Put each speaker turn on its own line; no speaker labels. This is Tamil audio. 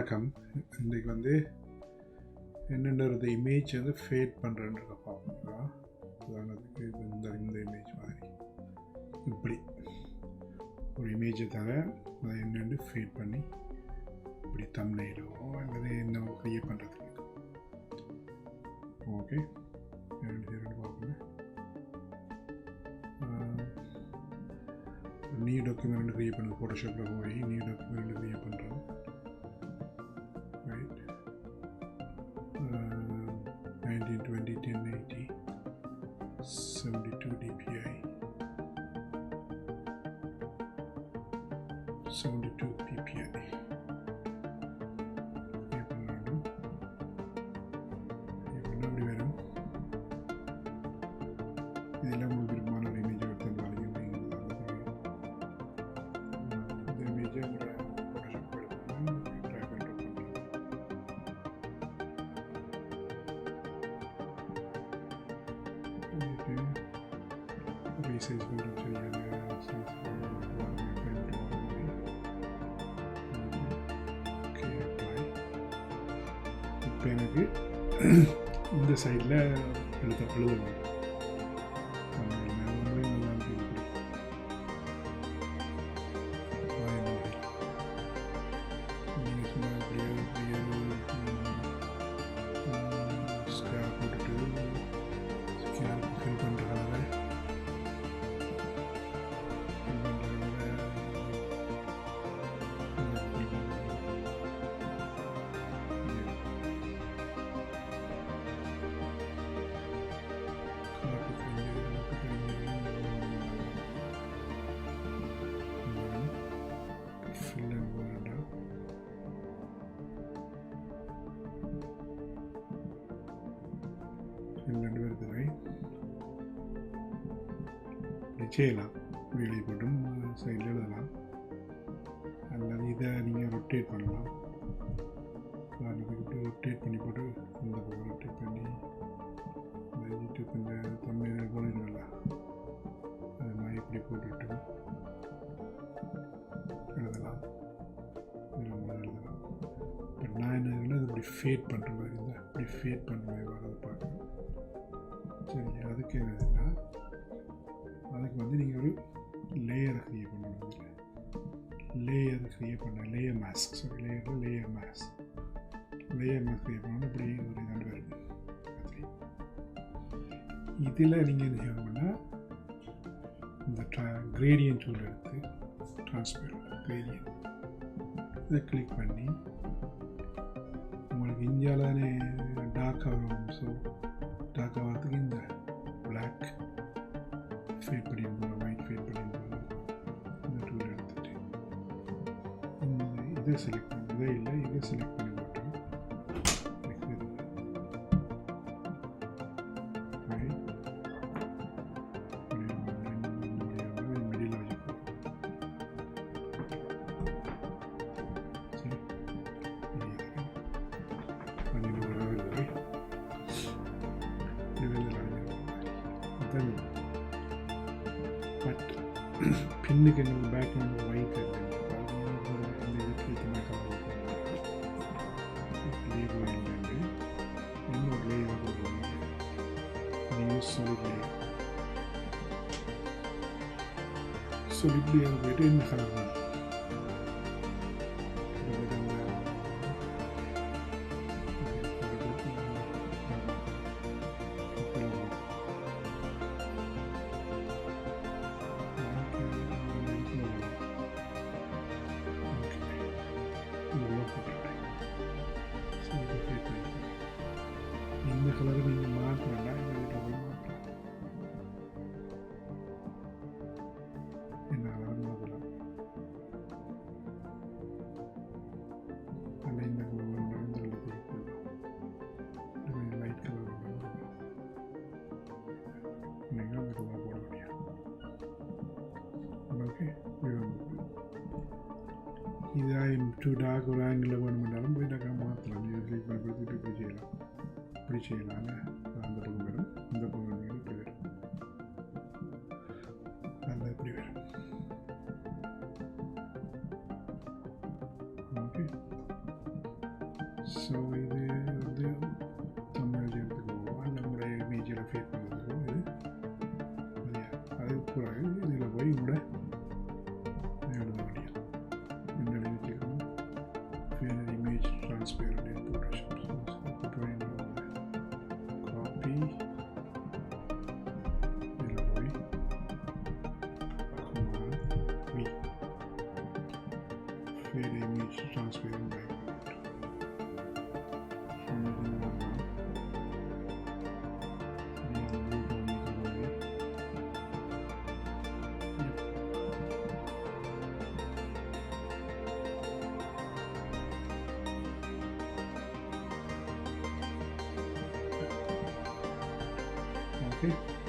வணக்கம். இன்றைக்கு வந்து என்னென்றது இமேஜ் வந்து ஃபேட் பண்ணுறேன்னு பார்ப்போங்களா. உதாரணத்துக்கு இந்த இமேஜ் மாதிரி இப்படி ஒரு இமேஜை தவிர அதை என்னென்னு ஃபேட் பண்ணி இப்படி தம்ப்நெயிலோ அல்லது என்ன கிரியேட் பண்ணுறதுக்கு. ஓகே, ரெண்டு பார்ப்போங்க. நியூ டாக்குமெண்ட் கிரியேட் பண்ணுறது, ஃபோட்டோஷாப்பில் போய் நியூ டாக்குமெண்ட் கிரியேட் பண்ணுறோம். Right, 1920 1080 72 dpi 72 ppi இப்படி வரும். இதெல்லாம் உங்களுக்கு விருப்பமான ஒரு இமேஜ் எடுத்து பாருங்க. இந்த இமேஜை ஃபோட்டோஷாப் எடுக்கணும். ரீசைஸ் பண்ணுறது சரியாக இப்போ எனக்கு இந்த சைடில் எழுதணும். ரெண்டு பேருக்கு இப்படி செய்யலாம். வெளியே போட்டும் சைடில் எழுதலாம். அல்லது இதை நீங்கள் ரொட்டேட் பண்ணலாம். உதாரணத்துக்கு இப்படி ரொட்டேட் பண்ணி போட்டு இந்த பக்கம் ரொட்டேட் பண்ணி இந்த யூடியூப் இந்த தமிழ் போடுறீங்களா, அது மாதிரி இப்படி போட்டுட்டு எழுதலாம். எழுதலாம். பட் நான் என்ன அது இப்படி ஃபேட் பண்ணுற மாதிரி இருந்தால் இப்படி ஃபேட் பண்ணுற மாதிரி வரதை பார்க்கணும். சரி, அதுக்கு என்னதுன்னா, அதுக்கு வந்து நீங்கள் ஒரு லேயரை க்ரியேட் பண்ணணும். லேயர் க்ரியேட் பண்ண layer mask, sorry layer mask create பண்ணணும். இப்படி ஒரு ரெண்டு பேர் இதில் நீங்கள் என்ன செய்யணும்னா, இந்த கிரேடியன்ட் டூல் எடுத்து ட்ரான்ஸ்பேரண்ட் கிரேடியன்ட் இதை கிளிக் பண்ணி உங்களுக்கு இந்தியாவிலே டார்க்காக வரும். ஸோ டார்க்காக வரதுக்கு இந்த பிளாக் ஃபேட் பண்ணியிருந்தோம், ஒயிட் ஃபேட் பண்ணியிருந்தோம். இந்த டூல் எடுத்துகிட்டு இதை செலக்ட் பண்ணி இதை செலக்ட் பண்ணி போட்டு மிடில் வச்சுக்கோ. பட் பின்னுக்கு எனக்கு பேக்ரவுண்ட் ஒயிட் இன்னொரு லேயர் போடுவாங்க. solid layer போய்ட்டு இந்த கலர் தான் இந்த கலரை நீங்கள் மாற்றலாம். என்ன கலர் மாற்றலாம். அல்ல இந்த கலர் லைட் கலர் நீங்கள் அந்த கலர் போட முடியும். ஓகே, இது டூ டார்க் ஒரு ஆங்கிளில் வேணுமென்றாலும் போய் டாக்காக மாற்றலாம். நீங்கள் கிளிக் பண்ணி இப்படி செய்யலாம். இப்படி செய்யலாம். அந்த பக்கம் வரும், இந்த பக்கம் இப்படி வரும். அதில் இப்படி வரும். ஓகே, ஸோ இது வந்து தமிழ் எடுத்துக்குவோம் இல்லை உங்களுடைய இமேஜில் ஃபேட் பண்ணுறதுக்கும் இது அதுக்கு பிறகு இதில் போய் கூட எழுத வேண்டியது என்ன வச்சுக்கணும் ஃபேனர் இமேஜ் ட்ரான்ஸ்பேரண்ட் இன் ஃபோட்டோஷாப் காப்பி இதில் போய் வி ஃபேனர் இமேஜ் ட்ரான்ஸ்பேரண்ட் Okay.